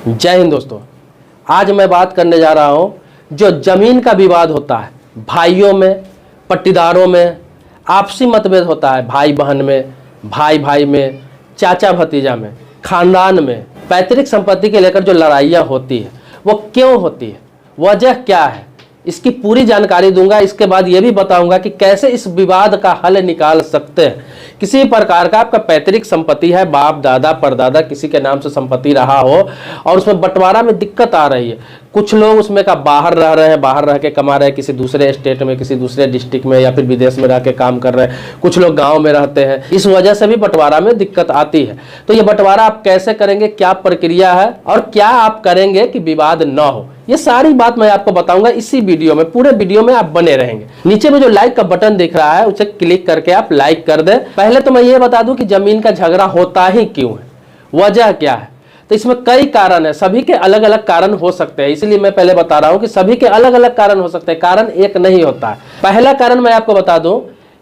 जय हिंद दोस्तों। आज मैं बात करने जा रहा हूं जो जमीन का विवाद होता है भाइयों में, पट्टीदारों में, आपसी मतभेद होता है भाई बहन में, भाई भाई में, चाचा भतीजा में, खानदान में, पैतृक संपत्ति के लेकर जो लड़ाइयाँ होती है वो क्यों होती है, वजह क्या है, इसकी पूरी जानकारी दूंगा। इसके बाद ये भी बताऊंगा कि कैसे इस विवाद का हल निकाल सकते हैं। किसी प्रकार का आपका पैतृक संपत्ति है, बाप दादा परदादा किसी के नाम से संपत्ति रहा हो और उसमें बंटवारा में दिक्कत आ रही है, कुछ लोग उसमें का बाहर रह रहे हैं, बाहर रह के कमा रहे हैं, किसी दूसरे स्टेट में, किसी दूसरे डिस्ट्रिक्ट में या फिर विदेश में रह के काम कर रहे हैं, कुछ लोग गांव में रहते हैं, इस वजह से भी बंटवारा में दिक्कत आती है। तो ये बंटवारा आप कैसे करेंगे, क्या प्रक्रिया है और क्या आप करेंगे कि विवाद न हो, ये सारी बात मैं आपको बताऊंगा इसी वीडियो में। पूरे वीडियो में आप बने रहेंगे। नीचे में जो लाइक का बटन दिख रहा है उसे क्लिक करके आप लाइक कर दें। पहले तो मैं ये बता दूं कि जमीन का झगड़ा होता ही क्यों है, वजह क्या है। तो इसमें कई कारण है, सभी के अलग अलग कारण हो सकते हैं, इसलिए मैं पहले बता रहा हूं कि सभी के अलग अलग कारण हो सकते हैं, कारण एक नहीं होता है। पहला कारण मैं आपको बता दूं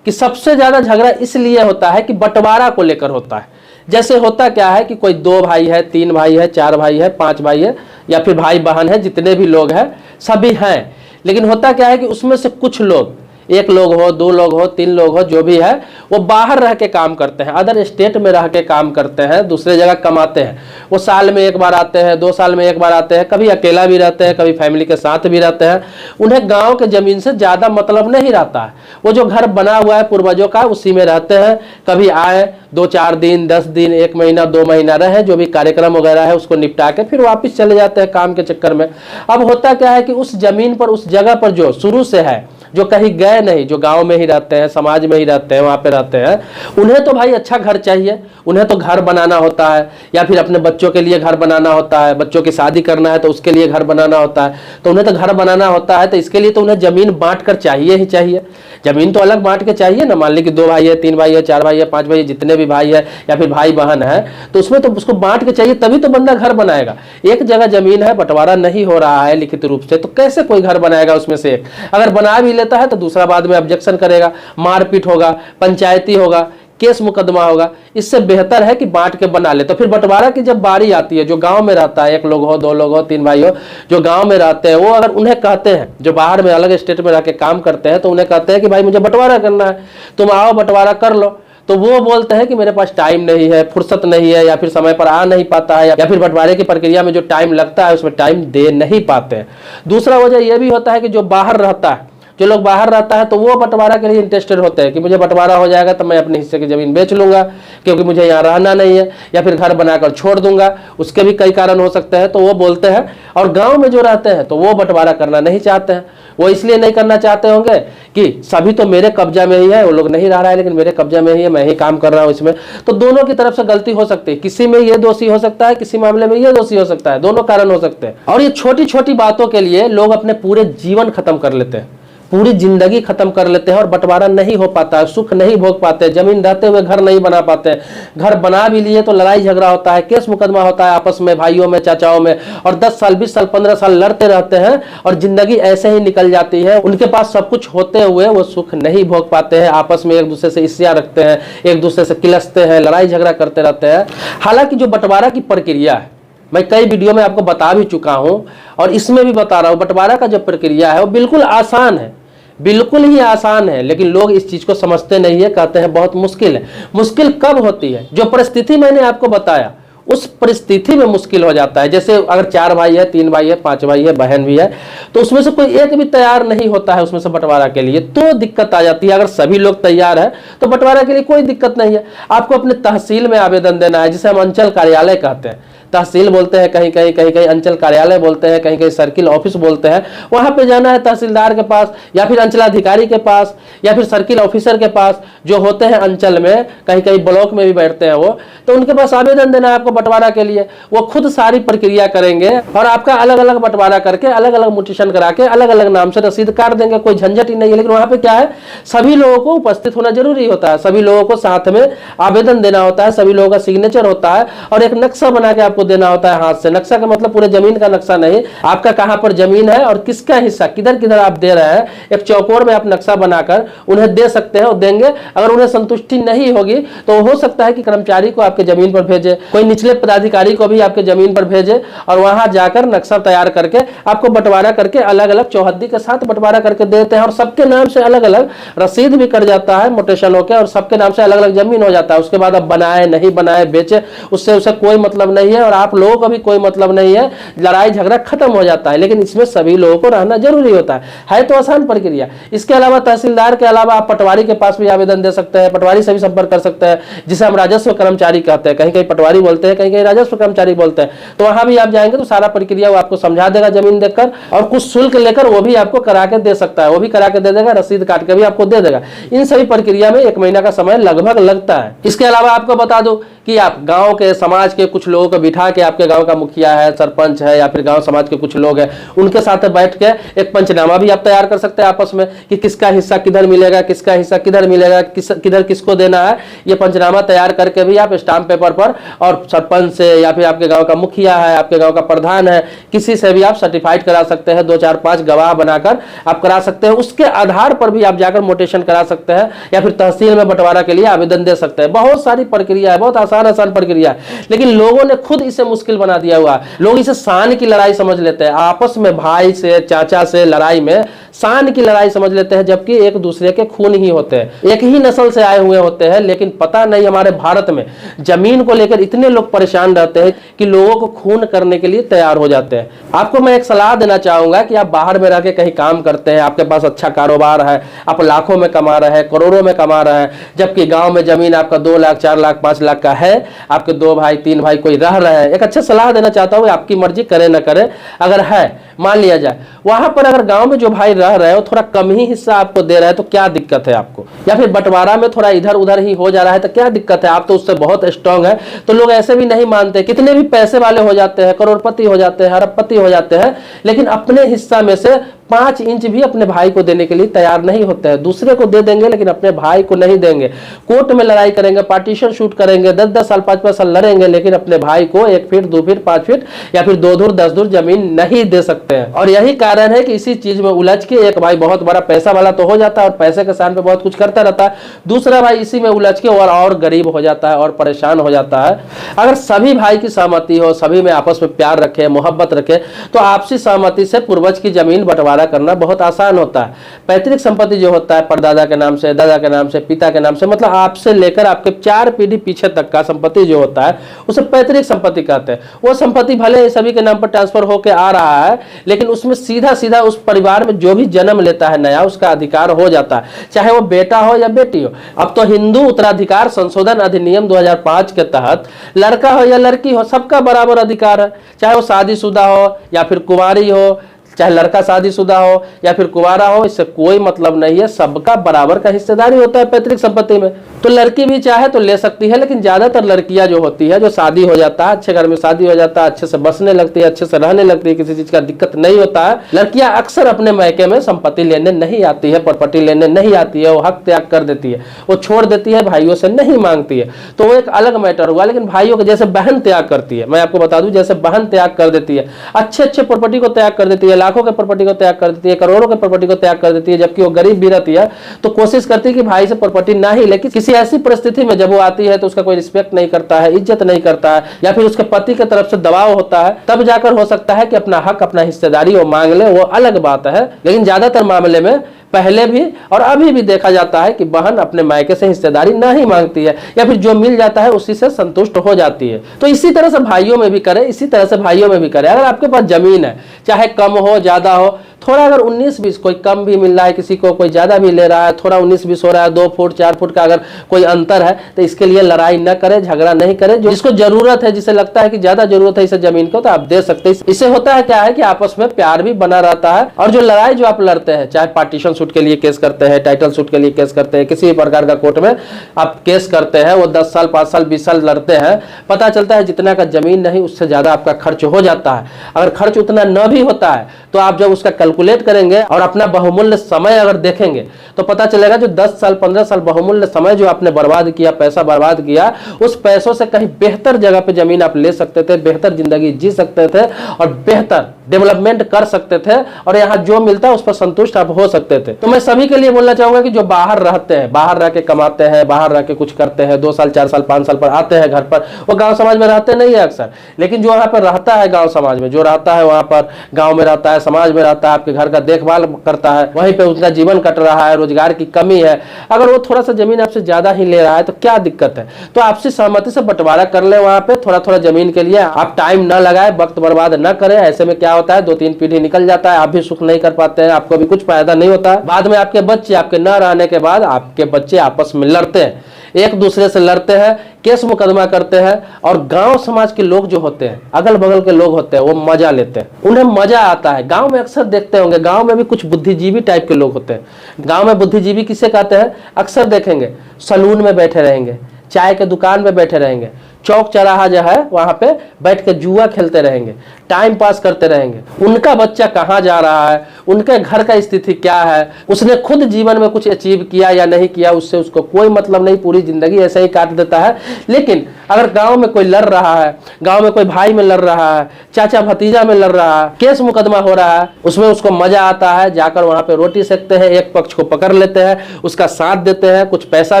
कि सबसे ज्यादा झगड़ा इसलिए होता है कि बंटवारा को लेकर होता है। जैसे होता क्या है कि कोई 2 भाई है, 3 भाई है, 4 भाई है, 5 भाई है या फिर भाई बहन है, जितने भी लोग हैं सभी हैं, लेकिन होता क्या है कि उसमें से कुछ लोग, 1 लोग हो, 2 लोग हो, 3 लोग हो, जो भी है वो बाहर रह के काम करते हैं, अदर स्टेट में रह के काम करते हैं, दूसरे जगह कमाते हैं। वो साल में 1 बार आते हैं, 2 साल में 1 बार आते हैं, कभी अकेला भी रहते हैं, कभी फैमिली के साथ भी रहते हैं। उन्हें गांव के जमीन से ज़्यादा मतलब नहीं रहता है। वो जो घर बना हुआ है पूर्वजों का उसी में रहते हैं। कभी आए 2-4 दिन, 10 दिन, 1 महीना, 2 महीना रहे, जो भी कार्यक्रम वगैरह है उसको निपटा के फिर वापस चले जाते हैं काम के चक्कर में। अब होता क्या है कि उस जमीन पर, उस जगह पर जो शुरू से है, जो कहीं गए नहीं, जो गांव में ही रहते हैं, समाज में ही रहते हैं, वहां पे रहते हैं, उन्हें तो भाई अच्छा घर चाहिए, उन्हें तो घर बनाना होता है या फिर अपने बच्चों के लिए घर बनाना होता है, बच्चों की शादी करना है तो उसके लिए घर बनाना होता है, तो उन्हें तो घर बनाना होता है। तो इसके लिए तो उन्हें जमीन बांट कर चाहिए ही चाहिए। जमीन तो अलग बांट के चाहिए ना। मान ली कि 2 भाई है, 3 भाई है, 4 भाई है, 5 भाई है, जितने भी भाई है या फिर भाई बहन है, तो उसमें तो उसको बांट के चाहिए, तभी तो बंदा घर बनाएगा। एक जगह जमीन है, बंटवारा नहीं हो रहा है लिखित रूप से, तो कैसे कोई घर बनाएगा उसमें से एक? अगर बना भी लेता है तो दूसरा बाद में ऑब्जेक्शन करेगा, मारपीट होगा, पंचायती होगा, केस मुकदमा होगा। इससे बेहतर है कि बांट के बना ले। तो फिर बंटवारा की जब बारी आती है, जो गांव में रहता है, 1 लोग हो, 2 लोग हो, 3 भाई हो, जो गांव में रहते हैं, वो अगर उन्हें कहते हैं, जो बाहर में अलग स्टेट में रह के काम करते हैं, तो उन्हें कहते हैं कि भाई मुझे बंटवारा करना है, तुम आओ बंटवारा कर लो, तो वो बोलते हैं कि मेरे पास टाइम नहीं है, फुर्सत नहीं है, या फिर समय पर आ नहीं पाता है, या फिर बंटवारे की प्रक्रिया में जो टाइम लगता है उसमें टाइम दे नहीं पाते हैं। दूसरा वजह यह भी होता है कि जो बाहर रहता है, जो लोग बाहर रहता है, तो वो बंटवारा के लिए इंटरेस्टेड होते हैं कि मुझे बंटवारा हो जाएगा तो मैं अपने हिस्से की जमीन बेच लूंगा, क्योंकि मुझे यहाँ रहना नहीं है, या फिर घर बनाकर छोड़ दूंगा। उसके भी कई कारण हो सकते हैं, तो वो बोलते हैं। और गांव में जो रहते हैं तो वो बंटवारा करना नहीं चाहते हैं। वो इसलिए नहीं करना चाहते होंगे कि सभी तो मेरे कब्जा में ही है, वो लोग नहीं रह रहा है लेकिन मेरे कब्जा में ही है, मैं ही काम कर रहा हूँ इसमें। तो दोनों की तरफ से गलती हो सकती है, किसी में ये दोषी हो सकता है, किसी मामले में ये दोषी हो सकता है, दोनों कारण हो सकते हैं। और ये छोटी छोटी बातों के लिए लोग अपने पूरे जीवन खत्म कर लेते हैं, पूरी जिंदगी खत्म कर लेते हैं और बंटवारा नहीं हो पाता है, सुख नहीं भोग पाते, जमीन रहते हुए घर नहीं बना पाते। घर बना भी लिए तो लड़ाई झगड़ा होता है, केस मुकदमा होता है आपस में, भाइयों में, चाचाओं में, और 10 साल, 20 साल, 15 साल लड़ते रहते हैं और जिंदगी ऐसे ही निकल जाती है। उनके पास सब कुछ होते हुए वो सुख नहीं भोग पाते हैं, आपस में एक दूसरे से ईर्ष्या रखते हैं, एक दूसरे से किलसते हैं, लड़ाई झगड़ा करते रहते हैं। हालांकि जो बंटवारा की प्रक्रिया है, मैं कई वीडियो में आपको बता भी चुका हूं और इसमें भी बता रहा हूं, बंटवारा का जो प्रक्रिया है वो बिल्कुल आसान है, बिल्कुल ही आसान है, लेकिन लोग इस चीज को समझते नहीं है, कहते हैं बहुत मुश्किल है। मुश्किल कब होती है? जो परिस्थिति मैंने आपको बताया उस परिस्थिति में मुश्किल हो जाता है। जैसे अगर 4 भाई है, 3 भाई है, 5 भाई है, बहन भी है, तो उसमें से कोई एक भी तैयार नहीं होता है उसमें से बंटवारा के लिए, तो दिक्कत आ जाती है। अगर सभी लोग तैयार है तो बंटवारा के लिए कोई दिक्कत नहीं है। आपको अपने तहसील में आवेदन देना है, जिसे हम अंचल कार्यालय कहते हैं। तहसील बोलते हैं कहीं कहीं, कहीं कहीं अंचल कार्यालय बोलते हैं, कहीं कहीं सर्किल ऑफिस बोलते हैं। वहां पे जाना है तहसीलदार के पास या फिर अंचलाधिकारी के पास या फिर सर्किल ऑफिसर के पास, जो होते हैं अंचल में, कहीं कहीं ब्लॉक में भी बैठते हैं वो, तो उनके पास आवेदन देना है आपको बंटवारा के लिए। वो खुद सारी प्रक्रिया करेंगे और आपका अलग अलग बंटवारा करके, अलग अलग म्यूटेशन करा के, अलग अलग नाम से रसीद काट देंगे, कोई झंझट ही नहीं है। लेकिन वहां पे क्या है, सभी लोगों को उपस्थित होना जरूरी होता है, सभी लोगों को साथ में आवेदन देना होता है, सभी लोगों का सिग्नेचर होता है और एक नक्शा बना के आपको आपको देना होता है हाथ से। नक्शा का मतलब पूरे जमीन का नक्शा नहीं, आपका कहां पर जमीन है और किसका हिस्सा किधर किधर आप दे रहे हैं, एक चौकोर में आप नक्शा बनाकर उन्हें दे सकते हैं और देंगे। अगर उन्हें संतुष्टि नहीं होगी तो हो सकता है कि कर्मचारी को आपके जमीन पर भेजे, कोई निचले पदाधिकारी को भी आपके जमीन पर भेजे और वहां जाकर नक्शा तैयार करके आपको बंटवारा करके अलग अलग चौहद्दी के साथ बंटवारा करके देते हैं और सबके नाम से अलग अलग रसीद भी कर जाता है मोटेशन होकर और सबके नाम से अलग अलग जमीन हो जाता है। उसके बाद अब बनाए नहीं बनाए बेचे उससे उसे कोई मतलब नहीं है और आप लोगों का भी कोई मतलब नहीं है, लड़ाई झगड़ा खत्म हो जाता है। लेकिन इसमें सभी लोगों को रहना जरूरी होता है तो आसान प्रक्रिया। इसके अलावा तहसीलदार के अलावा आप पटवारी के पास भी आवेदन दे सकते हैं, पटवारी से भी संपर्क कर सकते हैं, जिसे हम राजस्व कर्मचारी कहते हैं, कहीं कहीं पटवारी बोलते हैं, कहीं कहीं राजस्व कर्मचारी बोलते हैं। तो वहां भी आप जाएंगे तो सारा प्रक्रिया वो आपको समझा देगा जमीन देखकर और कुछ शुल्क लेकर वो भी आपको करा के दे सकता है, वो भी करा के दे देगा, रसीद काट के भी आपको दे देगा। इन सभी प्रक्रिया में 1 महीना का समय लगभग लगता है। इसके अलावा आपको बता दूं कि आप गांव के समाज के कुछ लोगों को बिठा के, आपके गांव का मुखिया है, सरपंच है या फिर गांव समाज के कुछ लोग हैं, उनके साथ बैठ के एक पंचनामा भी आप तैयार कर सकते हैं आपस में कि किसका हिस्सा किधर मिलेगा, किसका हिस्सा किधर मिलेगा, किधर किसको देना है। ये पंचनामा तैयार करके भी आप स्टाम्प पेपर पर और सरपंच से या फिर आपके गांव का मुखिया है, आपके गांव का प्रधान है, किसी से भी आप सर्टिफाइड करा सकते हैं। 2 4 5 गवाह बनाकर आप करा सकते हैं। उसके आधार पर भी आप जाकर मोटेशन करा सकते हैं या फिर तहसील में बंटवारा के लिए आवेदन दे सकते हैं। बहुत सारी प्रक्रिया है, बहुत आसान प्रक्रिया है, लेकिन लोगों ने खुद इसे मुश्किल बना दिया हुआ है। लोग इसे शान की लड़ाई समझ लेते हैं, आपस में भाई से चाचा से लड़ाई में शान की लड़ाई समझ लेते हैं, जबकि एक दूसरे के खून ही होते हैं, एक ही नस्ल से आए हुए होते हैं। लेकिन पता नहीं हमारे भारत में जमीन को लेकर इतने लोग परेशान रहते हैं कि लोगों को खून करने के लिए तैयार हो जाते हैं। आपको मैं एक सलाह देना चाहूंगा कि आप बाहर में रह के कहीं काम करते हैं, आपके पास अच्छा कारोबार है, आप लाखों में कमा रहे हैं, करोड़ों में कमा रहे हैं, जबकि गांव में जमीन आपका 2 लाख 4 लाख 5 लाख का है, आपके 2 भाई 3 भाई कोई रह रहे हैं। एक अच्छा सलाह देना चाहता हूं, आपकी मर्जी करे ना करे, अगर है मान लिया जाए वहां पर अगर गांव में जो भाई रह रहे हो थोड़ा कम ही हिस्सा आपको दे रहे हैं तो क्या दिक्कत है आपको, या फिर बंटवारा में थोड़ा इधर उधर ही हो जा रहा है तो क्या दिक्कत है, आप तो उससे बहुत स्ट्रांग है। तो लोग ऐसे भी नहीं मानते, कितने भी पैसे वाले हो जाते हैं, करोड़पति हो जाते हैं, अरबपति हो जाते हैं, लेकिन अपने हिस्सा में से 5 इंच भी अपने भाई को देने के लिए तैयार नहीं होते हैं। दूसरे को दे देंगे लेकिन अपने भाई को नहीं देंगे। कोर्ट में लड़ाई करेंगे, पार्टीशन शूट करेंगे, 10-10 साल 5-5 साल लड़ेंगे, लेकिन अपने भाई को 1 फीट 2 फीट 5 फीट या फिर 2 धुर 10 धुर जमीन नहीं दे सकते हैं। और यही कारण है कि इसी चीज में उलझ के एक भाई बहुत बड़ा पैसा वाला तो हो जाता है और पैसे के साथ पे बहुत कुछ करता रहता है, दूसरा भाई इसी में उलझ के और गरीब हो जाता है और परेशान हो जाता है। अगर सभी भाई की सहमति हो, सभी में आपस में प्यार रखे, मोहब्बत रखे, तो आपसी सहमति से पूर्वज की जमीन बंटवारा करना बहुत आसान होता है। पैतृक संपत्ति जो होता है परदादा के नाम से, दादा के नाम से, पिता के नाम से, मतलब आपसे लेकर आपके 4 पीढ़ी पीछे तक का संपत्ति जो होता है उसे पैतृक संपत्ति कहते हैं। वो संपत्ति भले सभी के नाम पर ट्रांसफर होकर आ रहा है, लेकिन उसमें सीधा सीधा उस परिवार में जो भी जन्म लेता है नया, उसका अधिकार हो जाता है, चाहे वो बेटा हो या बेटी हो। अब तो हिंदू उत्तराधिकार संशोधन अधिनियम 2005 के तहत लड़का हो या लड़की हो सबका बराबर अधिकार है, चाहे वो शादीशुदा हो या फिर कुंवारी हो, चाहे लड़का शादीशुदा हो या फिर कुंवारा हो, इससे कोई मतलब नहीं है, सबका बराबर का हिस्सेदारी होता है पैतृक संपत्ति में। तो लड़की भी चाहे तो ले सकती है, लेकिन ज्यादातर लड़कियां जो होती है, जो शादी हो जाता है, अच्छे घर में शादी हो जाता है, अच्छे से बसने लगती है, अच्छे से रहने लगती है, किसी चीज का दिक्कत नहीं होता है, लड़कियां अक्सर अपने मायके में संपत्ति लेने नहीं आती है, प्रॉपर्टी लेने नहीं आती है, वो हक त्याग कर देती है, वो छोड़ देती है, भाइयों से नहीं मांगती है, तो वो एक अलग मैटर हुआ। लेकिन भाइयों को जैसे बहन त्याग करती है, मैं आपको बता दूं, जैसे बहन त्याग कर देती है, अच्छे अच्छे प्रॉपर्टी को त्याग कर देती है, लाखों के प्रॉपर्टी को त्याग कर देती है, करोड़ों के प्रॉपर्टी को त्याग कर देती है, जबकि वो गरीब भी रहती है, तो कोशिश करती है कि भाई से प्रॉपर्टी ना ही, लेकिन किसी ऐसी परिस्थिति में जब वो आती है तो उसका कोई रिस्पेक्ट नहीं करता है, इज्जत नहीं करता है, या फिर उसके पति की तरफ से दबाव होता है, तब जाकर हो सकता है कि अपना हक, अपना हिस्सेदारी वो मांग ले, वो अलग बात है। लेकिन ज्यादातर मामले में पहले भी और अभी भी देखा जाता है कि बहन अपने मायके से हिस्सेदारी नहीं मांगती है, या फिर जो मिल जाता है उसी से संतुष्ट हो जाती है। तो इसी तरह से भाइयों में भी करें, इसी तरह से भाइयों में भी करें। अगर आपके पास जमीन है, चाहे कम हो ज्यादा हो, थोड़ा अगर 19-20, कोई कम भी मिल रहा है किसी को, कोई ज्यादा भी ले रहा है, थोड़ा 19-20 हो रहा है, 2 फुट 4 फुट का अगर कोई अंतर है, तो इसके लिए लड़ाई न करें, झगड़ा नहीं करें। जिसको जरूरत है, जिसे लगता है कि ज्यादा जरूरत है इस जमीन को, तो आप दे सकते हैं। इससे होता है क्या है कि आपस में प्यार भी बना रहता है, और जो लड़ाई जो आप लड़ते हैं, चाहे पार्टीशन सूट के लिए केस करते हैं, टाइटल सूट के लिए केस करते हैं, किसी भी प्रकार का कोर्ट में आप केस करते हैं, वो 10 साल 5 साल 20 साल लड़ते हैं, पता चलता है जितना का जमीन नहीं उससे ज्यादा आपका खर्च हो जाता है। अगर खर्च उतना न भी होता है तो आप जब उसका कैलकुलेट करेंगे और अपना बहुमूल्य समय अगर देखेंगे तो पता चलेगा जो 10 साल 15 साल बहुमूल्य समय जो आपने बर्बाद किया, पैसा बर्बाद किया, उस पैसों से कहीं बेहतर जगह पे जमीन आप ले सकते थे, बेहतर जिंदगी जी सकते थे और बेहतर डेवलपमेंट कर सकते थे और यहाँ जो मिलता है उस पर संतुष्ट आप हो सकते थे। तो मैं सभी के लिए बोलना चाहूंगा कि जो बाहर रहते हैं, बाहर रह के कमाते हैं, बाहर रह के कुछ करते हैं, 2 साल 4 साल 5 साल पर आते हैं घर पर, वो गांव समाज में रहते नहीं है अक्सर, लेकिन जो वहां पर रहता है गांव समाज में, जो रहता है वहां पर गांव में रहता है, समाज में रहता है, आपके घर का देखभाल करता है, वहीं पे उसका जीवन कट रहा है, रोजगार की कमी है, अगर वो थोड़ा सा जमीन आपसे ज्यादा ही ले रहा है तो क्या दिक्कत है? तो आपसी सहमति से बंटवारा कर ले, वहां पे थोड़ा थोड़ा जमीन के लिए आप टाइम ना लगाए, वक्त बर्बाद ना करें। ऐसे में क्या होता है, 2-3 पीढ़ी निकल जाता है, आप भी सुख नहीं कर पाते हैं, आपको भी कुछ फायदा नहीं होता। बाद में आपके बच्चे, आपके न रहने के बाद आपके बच्चे आपस में लड़ते हैं, एक दूसरे से लड़ते हैं, केस मुकदमा करते हैं और गांव समाज के लोग जो होते हैं, अगल बगल के लोग होते हैं, वो मजा लेते हैं, उन्हें मजा आता है। गांव में अक्सर देखते होंगे, गांव में भी कुछ बुद्धिजीवी टाइप के लोग होते हैं। गांव में बुद्धिजीवी किसे कहते हैं? अक्सर देखेंगे सलून में बैठे रहेंगे, चाय के दुकान में बैठे रहेंगे, चौक चौराहा जो है वहां पे बैठ के जुआ खेलते रहेंगे, टाइम पास करते रहेंगे। उनका बच्चा कहाँ जा रहा है, उनके घर का स्थिति क्या है, उसने खुद जीवन में कुछ अचीव किया या नहीं किया, उससे उसको कोई मतलब नहीं, पूरी जिंदगी ऐसे ही काट देता है। लेकिन अगर गांव में कोई लड़ रहा है, गांव में कोई भाई में लड़ रहा है, चाचा भतीजा में लड़ रहा है, केस मुकदमा हो रहा है, उसमें उसको मजा आता है, जाकर वहां पे रोटी सेकते हैं, एक पक्ष को पकड़ लेते हैं, उसका साथ देते हैं, कुछ पैसा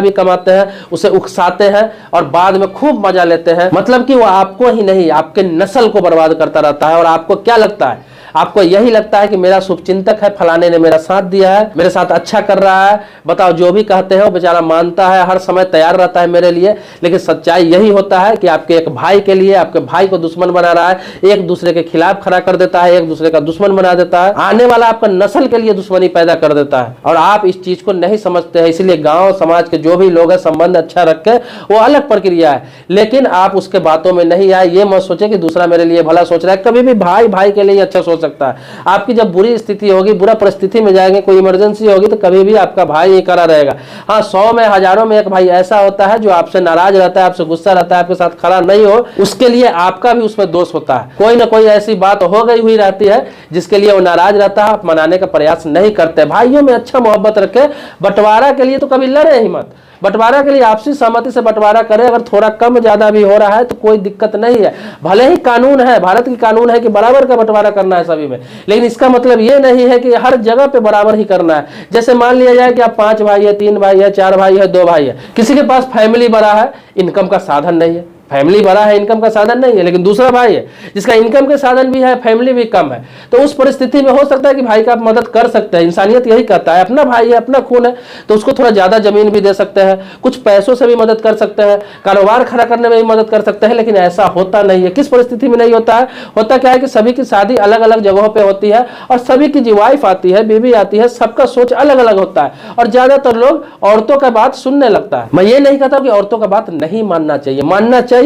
भी कमाते हैं, उसे उकसाते हैं और बाद में खूब मजा लेते हैं। मतलब कि वो आपको ही नहीं, आपके नस्ल को बर्बाद करता रहता है। और आपको क्या लगता है? आपको यही लगता है कि मेरा शुभचिंतक है, फलाने ने मेरा साथ दिया है, मेरे साथ अच्छा कर रहा है, बताओ जो भी कहते हैं वो बेचारा मानता है, हर समय तैयार रहता है मेरे लिए। लेकिन सच्चाई यही होता है कि आपके एक भाई के लिए आपके भाई को दुश्मन बना रहा है, एक दूसरे के खिलाफ खड़ा कर देता है, एक दूसरे का दुश्मन बना देता है, आने वाला आपका नस्ल के लिए दुश्मनी पैदा कर देता है। और आप इस चीज को नहीं समझते हैं, इसलिए गांव समाज के जो भी लोग हैं संबंध अच्छा रखे, वो अलग प्रक्रिया है, लेकिन आप उसके बातों में नहीं आए। ये मत सोचे कि दूसरा मेरे लिए भला सोच रहा है, कभी भी भाई भाई के लिए अच्छा सकता है। आपकी जब बुरी स्थिति होगी, बुरा परिस्थिति में जाएंगे, कोई इमरजेंसी होगी, तो कभी भी आपका भाई ही खड़ा रहेगा। हाँ, 100 में हजारों में एक भाई ऐसा होता है जो आपसे नाराज रहता है, आपसे गुस्सा रहता है, आपके साथ खड़ा नहीं हो, उसके लिए आपका भी उसमें दोष होता है। कोई ना कोई ऐसी बात हो गई हुई रहती है जिसके लिए वो नाराज रहता है, आप मनाने का प्रयास नहीं करते। भाइयों में अच्छा मोहब्बत रखे, बंटवारा के लिए तो कभी लड़े ही मत, बंटवारा के लिए आपसी सहमति से बंटवारा करें। अगर थोड़ा कम ज्यादा भी हो रहा है तो कोई दिक्कत नहीं है, भले ही कानून है, भारत की कानून है कि बराबर का बंटवारा करना है सभी में, लेकिन इसका मतलब ये नहीं है कि हर जगह पे बराबर ही करना है। जैसे मान लिया जाए कि आप 5 भाई है, 3 भाई है, 4 भाई है, 2 भाई है, किसी के पास फैमिली बड़ा है, इनकम का साधन नहीं है, फैमिली बड़ा है, इनकम का साधन नहीं है, लेकिन दूसरा भाई है जिसका इनकम के साधन भी है, फैमिली भी कम है, तो उस परिस्थिति में हो सकता है कि भाई का आप मदद कर सकते हैं। इंसानियत यही कहता है, अपना भाई है, अपना खून है, तो उसको थोड़ा ज्यादा जमीन भी दे सकते हैं, कुछ पैसों से भी मदद कर सकते हैं, कारोबार खड़ा करने में भी मदद कर सकते हैं। लेकिन ऐसा होता नहीं है। किस परिस्थिति में नहीं होता है? होता क्या है कि सभी की शादी अलग अलग जगहों पर होती है और सभी की जो वाइफ आती है, बीवी आती है, सबका सोच अलग अलग होता है और ज्यादातर लोग औरतों का बात सुनने लगता है। मैं ये नहीं कहता कि औरतों का बात नहीं मानना चाहिए, मानना चाहिए,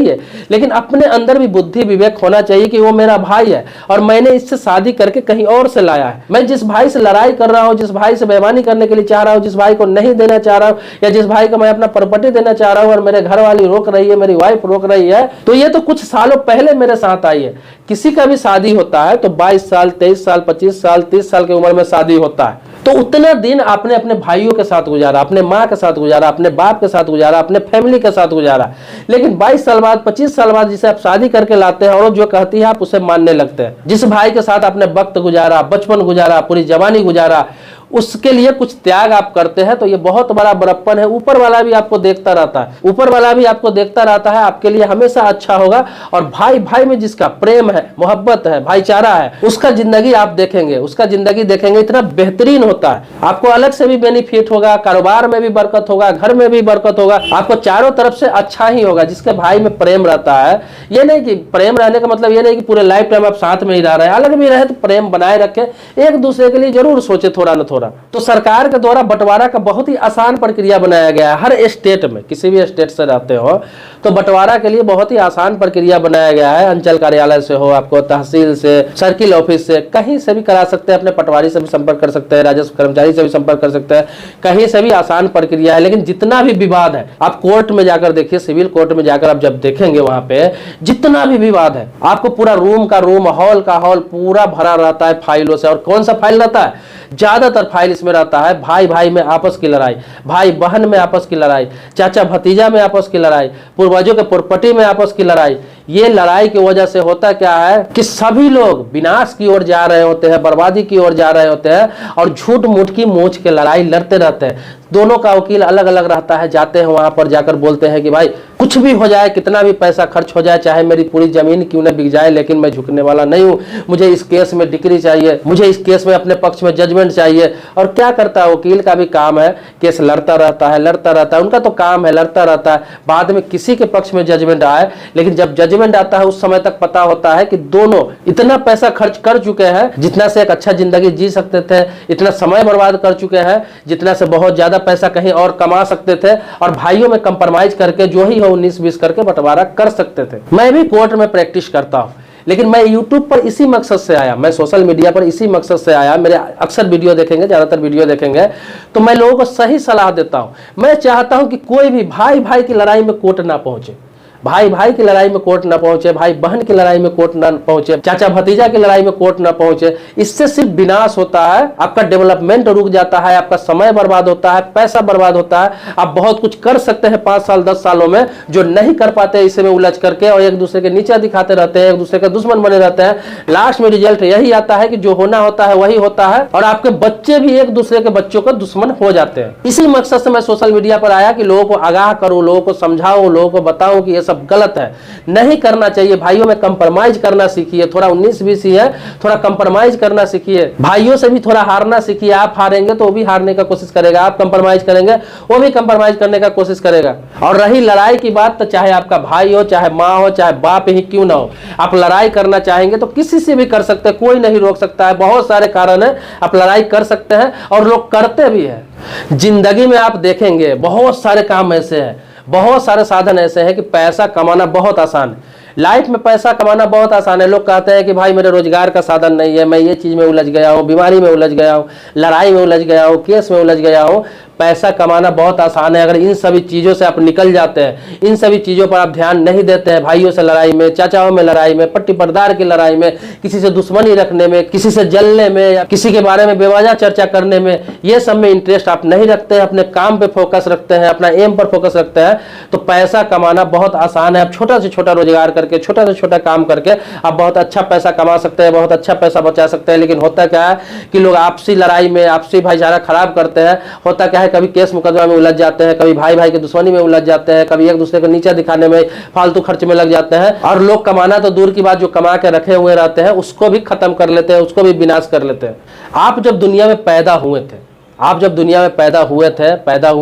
लेकिन अपने अंदर भी बुद्धि विवेक होना चाहिए कि वो मेरा भाई है और मैंने इससे शादी करके कहीं और से लाया है। मैं जिस भाई से लड़ाई कर रहा हूं, जिस भाई से बेईमानी करने के लिए चाह रहा हूं, जिस भाई को नहीं देना चाह रहा हूं, या जिस भाई को मैं अपना प्रॉपर्टी देना चाह रहा हूं और मेरे घर वाली रोक रही है, मेरी वाइफ रोक रही है, तो ये तो कुछ सालों पहले मेरे साथ आई है। किसी का भी शादी होता है तो 22 साल 23 साल 25 साल 30 साल की उम्र में शादी होता है, तो उतना दिन आपने अपने भाइयों के साथ गुजारा, अपने माँ के साथ गुजारा, अपने बाप के साथ गुजारा, अपने फैमिली के साथ गुजारा। लेकिन 22 साल बाद 25 साल बाद जिसे आप शादी करके लाते हैं और जो कहती है आप उसे मानने लगते हैं। जिस भाई के साथ आपने वक्त गुजारा, बचपन गुजारा, पूरी जवानी गुजारा, उसके लिए कुछ त्याग आप करते हैं, तो ये बहुत बड़ा बड़प्पन है। ऊपर वाला भी आपको देखता रहता है, ऊपर वाला भी आपको देखता रहता है, आपके लिए हमेशा अच्छा होगा। और भाई भाई में जिसका प्रेम है, मोहब्बत है, भाईचारा है, उसका जिंदगी आप देखेंगे, उसका जिंदगी देखेंगे इतना बेहतरीन होता है। आपको अलग से भी बेनिफिट होगा, कारोबार में भी बरकत होगा, घर में भी बरकत होगा, आपको चारों तरफ से अच्छा ही होगा। जिसके भाई में प्रेम रहता है, ये नहीं कि प्रेम रहने का मतलब ये नहीं कि पूरे लाइफ टाइम आप साथ में ही रह रहे हैं, अलग भी रहे तो प्रेम बनाए रखे, एक दूसरे के लिए जरूर सोचे थोड़ा ना थोड़ा। द्वारा। तो सरकार के द्वारा बंटवारा का बहुत ही आसान प्रक्रिया बनाया गया है। हर स्टेट में, किसी भी स्टेट से रहते हो तो बंटवारा के लिए बहुत ही आसान प्रक्रिया बनाया गया है। अंचल कार्यालय से हो, आपको तहसील से, सर्किल ऑफिस से, कहीं से भी करा सकते हैं। अपने पटवारी से भी संपर्क कर सकते हैं, राजस्व कर्मचारी से भी संपर्क कर सकते हैं, कहीं से भी आसान प्रक्रिया है। लेकिन जितना भी विवाद है, आप कोर्ट में जाकर देखिए, सिविल कोर्ट में जाकर आप जब देखेंगे, वहां पे जितना भी विवाद है, आपको पूरा रूम का रूम, हॉल का हॉल पूरा भरा रहता है फाइलों से। और कौन सा फाइल रहता है? ज्यादातर फाइल इसमें रहता है भाई भाई में आपस की लड़ाई, भाई बहन में आपस की लड़ाई, चाचा भतीजा में आपस की लड़ाई, पूर्वजों के प्रॉपर्टी में आपस की लड़ाई। ये लड़ाई की वजह से होता क्या है कि सभी लोग विनाश की ओर जा रहे होते हैं, बर्बादी की ओर जा रहे होते हैं और झूठ मूठ की मोच के लड़ाई लड़ते रहते हैं। दोनों का वकील अलग अलग रहता है, जाते हैं वहां पर, जाकर बोलते हैं कि भाई कुछ भी हो जाए, कितना भी पैसा खर्च हो जाए, चाहे मेरी पूरी जमीन क्यों न बिक जाए, लेकिन मैं झुकने वाला नहीं हूं। मुझे इस केस में डिक्री चाहिए, मुझे इस केस में अपने पक्ष में जजमेंट चाहिए। और क्या करता है वकील का भी काम है, केस लड़ता रहता है, लड़ता रहता है, उनका तो काम है, लड़ता रहता है। बाद में किसी के पक्ष में जजमेंट आए, लेकिन जब जजमेंट आता है उस समय तक पता होता है कि दोनों इतना पैसा खर्च कर चुके हैं जितना से एक अच्छा जिंदगी जी सकते थे, इतना समय बर्बाद कर चुके हैं जितना से बहुत ज्यादा पैसा कहीं और कमा सकते थे, और भाइयों में कंप्रोमाइज करके जो ही हो 19-20 करके बंटवारा कर सकते थे। मैं भी कोर्ट में प्रैक्टिस करता हूं, लेकिन मैं YouTube पर इसी मकसद से आया, मैं सोशल मीडिया पर इसी मकसद से आया। मेरे अक्सर वीडियो देखेंगे, ज्यादातर वीडियो देखेंगे, तो मैं लोगों को सही सलाह देता हूं। मैं चाहता हूं कि कोई भी भाई भाई की लड़ाई में कोर्ट ना पहुंचे, भाई भाई की लड़ाई में कोर्ट ना पहुंचे, भाई बहन की लड़ाई में कोर्ट ना पहुंचे, चाचा भतीजा की लड़ाई में कोर्ट ना पहुंचे। इससे सिर्फ विनाश होता है, आपका डेवलपमेंट रुक जाता है, आपका समय बर्बाद होता है, पैसा बर्बाद होता है। आप बहुत कुछ कर सकते हैं 5 साल 10 सालों में, जो नहीं कर पाते इसे में उलझ करके, और एक दूसरे के नीचे दिखाते रहते हैं, एक दूसरे के दुश्मन बने रहते हैं। लास्ट में रिजल्ट यही आता है कि जो होना होता है वही होता है, और आपके बच्चे भी एक दूसरे के बच्चों के दुश्मन हो जाते हैं। इसी मकसद से मैं सोशल मीडिया पर आया कि लोगों को आगाह करूं, लोगों को समझाऊं, लोगों को बताऊं कि ये सब गलत है, नहीं करना चाहिए। भाइयों में कंप्रोमाइज करना सीखिए, थोड़ा 19-20 ही है, थोड़ा कंप्रोमाइज करना सीखिए। भाइयों से भी थोड़ा हारना सीखिए। आप हारेंगे तो वो भी हारने का कोशिश करेगा, आप कंप्रोमाइज करेंगे वो भी कंप्रोमाइज करने का कोशिश करेगा। और रही लड़ाई की बात, तो चाहे आपका भाई हो, चाहे माँ हो, चाहे बाप ही क्यों ना हो, आप लड़ाई करना चाहेंगे तो किसी से भी कर सकते हैं, कोई नहीं रोक सकता है। बहुत सारे कारण है, आप लड़ाई कर सकते हैं और लोग करते भी हैं। जिंदगी में आप देखेंगे बहुत सारे काम ऐसे हैं, बहुत सारे साधन ऐसे हैं कि पैसा कमाना बहुत आसान है। लाइफ में पैसा कमाना बहुत आसान है। लोग कहते हैं कि भाई मेरे रोजगार का साधन नहीं है, मैं ये चीज में उलझ गया हूँ, बीमारी में उलझ गया हूँ, लड़ाई में उलझ गया हूँ, केस में उलझ गया हूँ। पैसा कमाना बहुत आसान है अगर इन सभी चीजों से आप निकल जाते हैं, इन सभी चीजों पर आप ध्यान नहीं देते हैं। भाइयों से लड़ाई में, चाचाओं में लड़ाई में, पट्टी परदार की लड़ाई में, किसी से दुश्मनी रखने में, किसी से जलने में, या किसी के बारे में बेवजह चर्चा करने में, ये सब में इंटरेस्ट आप नहीं रखते हैं, अपने काम पे फोकस रखते हैं, अपना एम पर फोकस रखते हैं, तो पैसा कमाना बहुत आसान है। आप छोटा से छोटा रोजगार करके, छोटा से छोटा काम करके आप बहुत अच्छा पैसा कमा सकते हैं, बहुत अच्छा पैसा बचा सकते हैं। लेकिन होता क्या है कि लोग आपसी लड़ाई में, आपसी भाईचारा खराब करते हैं। होता क्या है, कभी केस मुकदमा में उलझ जाते हैं, कभी भाई भाई की दुश्मनी में उलझ जाते हैं, कभी एक दूसरे को नीचे दिखाने में, फालतू खर्च में लग जाते हैं। और लोग कमाना तो दूर की बात, जो कमा के रखे हुए रहते हैं उसको भी खत्म कर लेते हैं, उसको भी विनाश कर लेते हैं। आप जब दुनिया में पैदा हुए थे, आप जब दुनिया में पैदा हुए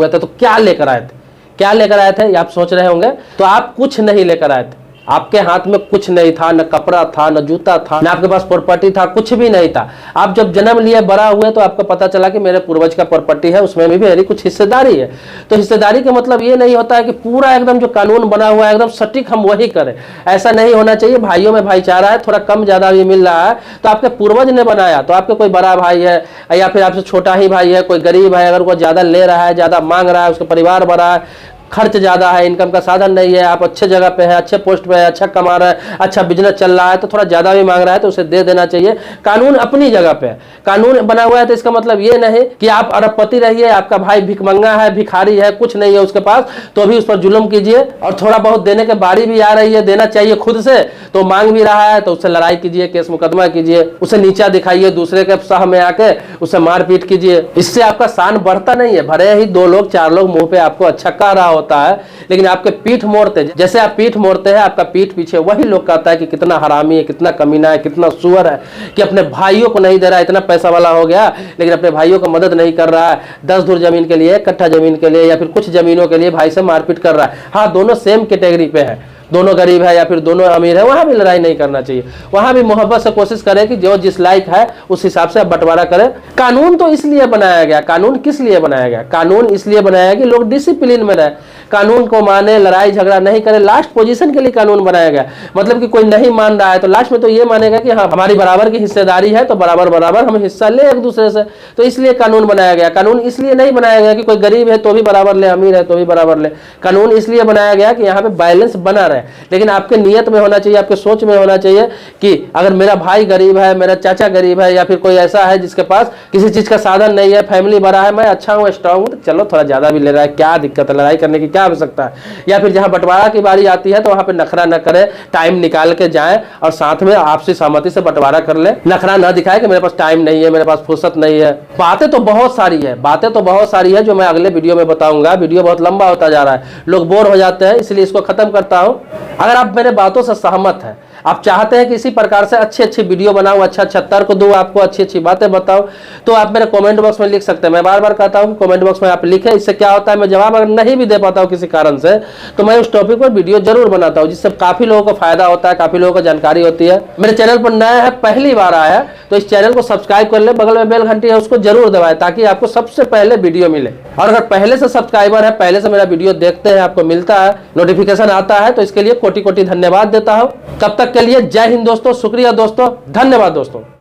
थे तो क्या लेकर आए थे? क्या लेकर आए थे, आप सोच रहे होंगे। तो आप कुछ नहीं लेकर आए थे। आपके हाथ में कुछ नहीं था, न कपड़ा था, न जूता था, न आपके पास प्रॉपर्टी था, कुछ भी नहीं था। आप जब जन्म लिए, बड़ा हुए, तो आपको पता चला कि मेरे पूर्वज का प्रॉपर्टी है, उसमें भी मेरी कुछ हिस्सेदारी है। तो हिस्सेदारी का मतलब ये नहीं होता है कि पूरा एकदम जो कानून बना हुआ है एकदम सटीक हम वही करें, ऐसा नहीं होना चाहिए। भाइयों में भाईचारा है, थोड़ा कम ज्यादा भी मिल रहा है तो आपके पूर्वज ने बनाया। तो आपके कोई बड़ा भाई है या फिर आपसे छोटा ही भाई है, कोई गरीब है, अगर वो ज्यादा ले रहा है, ज्यादा मांग रहा है, उसका परिवार बड़ा है, खर्च ज्यादा है, इनकम का साधन नहीं है, आप अच्छे जगह पे है, अच्छे पोस्ट पे है, अच्छा कमा रहा है, अच्छा बिजनेस चल रहा है, तो थोड़ा ज्यादा भी मांग रहा है तो उसे दे देना चाहिए। कानून अपनी जगह पे है, कानून बना हुआ है, तो इसका मतलब ये नहीं कि आप अरबपति रहिए, आपका भाई भिखमंगा है, भिखारी है, कुछ नहीं है उसके पास, तो भी उस पर जुल्म कीजिए। और थोड़ा बहुत देने के बारी भी आ रही है, देना चाहिए खुद से, तो मांग भी रहा है तो उससे लड़ाई कीजिए, केस मुकदमा कीजिए, उसे नीचा दिखाइए, दूसरे के शाह में आके उसे मारपीट कीजिए। इससे आपका शान बढ़ता नहीं है। भले ही 2 लोग 4 लोग मुंह पे आपको अच्छा कह रहा होता है, लेकिन आपके पीठ मोड़ते, जैसे आप पीठ मोड़ते हैं, आपका पीठ पीछे वही लोग कहता है कि कितना हरामी है, कितना कमीना है, कितना सुअर है, कि अपने भाइयों को नहीं दे रहा है, इतना पैसा वाला हो गया लेकिन अपने भाइयों को मदद नहीं कर रहा है। 10 धुर जमीन के लिए, 1 कट्ठा जमीन के लिए, या फिर कुछ जमीनों के लिए भाई से मारपीट कर रहा है। हाँ, दोनों सेम कैटेगरी पे है, दोनों गरीब है या फिर दोनों अमीर है, वहाँ भी लड़ाई नहीं करना चाहिए। वहाँ भी मोहब्बत से कोशिश करें कि जो जिस लायक है उस हिसाब से बंटवारा करें। कानून तो इसलिए बनाया गया, कानून किस लिए बनाया गया? कानून इसलिए बनाया कि लोग डिसिप्लिन में रहे, कानून को माने, लड़ाई झगड़ा नहीं करे। लास्ट पोजीशन के लिए कानून बनाया गया, मतलब कि कोई नहीं मान रहा है तो लास्ट में तो ये मानेगा कि हाँ हमारी बराबर की हिस्सेदारी है, तो बराबर बराबर हम हिस्सा ले एक दूसरे से। तो इसलिए कानून बनाया गया। कानून इसलिए नहीं बनाया गया कि कोई गरीब है तो भी बराबर ले, अमीर है तो भी बराबर ले। कानून इसलिए बनाया गया कि यहाँ पे बैलेंस बना रहे। लेकिन आपके नियत में होना चाहिए, आपके सोच में होना चाहिए कि अगर मेरा भाई गरीब है, मेरा चाचा गरीब है, या फिर कोई ऐसा है जिसके पास किसी चीज का साधन नहीं है, फैमिली बड़ा है, मैं अच्छा हूँ, स्ट्रांग हूँ, तो चलो थोड़ा ज्यादा भी ले रहा है, क्या दिक्कत है, लड़ाई करने की क्या आवश्यकता है। या फिर जहां बंटवारा की बारी आती है तो वहां पे नखरा न करे, टाइम निकाल के जाए और साथ में आपसी सहमति से बंटवारा कर ले। नखरा न दिखाए कि मेरे पास टाइम नहीं है, मेरे पास फुर्सत नहीं है। बातें तो बहुत सारी है, बातें तो बहुत सारी है जो मैं अगले वीडियो में बताऊंगा। वीडियो बहुत लंबा होता जा रहा है, लोग बोर हो जाते हैं, इसलिए इसको खत्म करता हूं। अगर आप मेरे बातों से सहमत है, आप चाहते हैं कि इसी प्रकार से अच्छी अच्छी वीडियो बनाऊं, अच्छा अच्छा तर्क दूं, आपको अच्छी अच्छी बातें बताऊं, तो आप मेरे कमेंट बॉक्स में लिख सकते हैं। मैं बार बार कहता हूं कि कमेंट बॉक्स में आप लिखें। इससे क्या होता है, मैं जवाब अगर नहीं भी दे पाता हूं किसी कारण से, तो मैं उस टॉपिक पर वीडियो जरूर बनाता हूं, जिससे काफी लोगों को फायदा होता है, काफी लोगों को जानकारी होती है। मेरे चैनल पर नया है, पहली बार आया है, तो इस चैनल को सब्सक्राइब कर ले, बगल में बेल घंटी है उसको जरूर दबाएं, ताकि आपको सबसे पहले वीडियो मिले। और अगर पहले से सब्सक्राइबर है, पहले से मेरा वीडियो देखते हैं, आपको मिलता है, नोटिफिकेशन आता है, तो इसके लिए कोटि कोटि धन्यवाद देता हूं। तब तक के लिए जय हिंद दोस्तों, शुक्रिया दोस्तों, धन्यवाद दोस्तों।